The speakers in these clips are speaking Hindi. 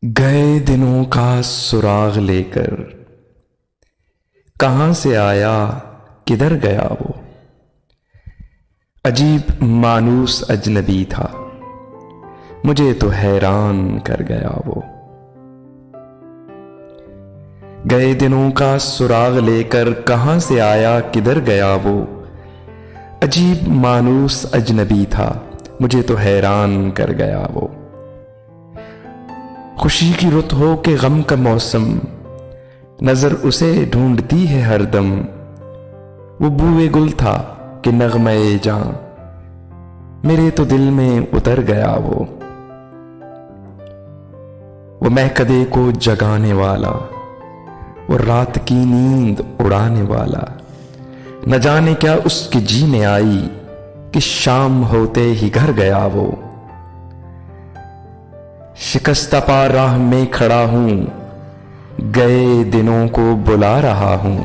गए दिनों का सुराग लेकर कहां से आया किधर गया वो। अजीब मानूस अजनबी था, मुझे तो हैरान कर गया वो। गए दिनों का सुराग लेकर कहां से आया किधर गया वो। अजीब मानूस अजनबी था, मुझे तो हैरान कर गया वो। खुशी की रुत हो के गम का मौसम, नजर उसे ढूंढती है हरदम। वो बूए गुल था कि नगमे जां, मेरे तो दिल में उतर गया वो। महकदे को जगाने वाला, वो रात की नींद उड़ाने वाला, न जाने क्या उसके जी में आई कि शाम होते ही घर गया वो। शिकस्ता पा राह में खड़ा हूं, गए दिनों को बुला रहा हूं।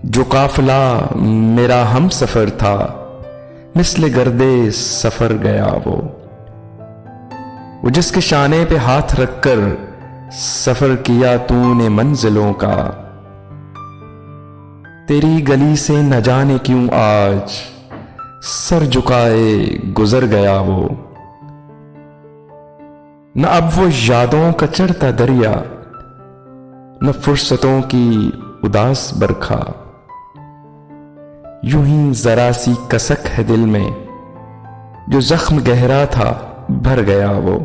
जो काफिला मेरा हम सफर था, मिस्ले गर्दे सफर गया वो। जिसके शाने पे हाथ रखकर सफर किया तूने मंजिलों का, तेरी गली से न जाने क्यों आज सर झुकाए गुजर गया वो। न अब वो यादों का चढ़ता दरिया, न फुर्सतों की उदास बरखा। यूं ही जरा सी कसक है दिल में, जो जख्म गहरा था भर गया वो।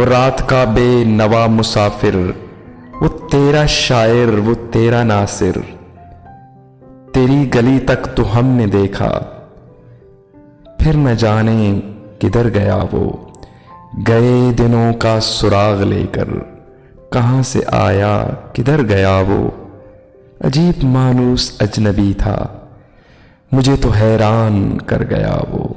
रात का बेनवा मुसाफिर, वो तेरा शायर वो तेरा नासिर। तेरी गली तक तो हमने देखा, फिर न जाने किधर गया वो। गए दिनों का सुराग लेकर कहां से आया किधर गया वो। अजीब मानूस अजनबी था, मुझे तो हैरान कर गया वो।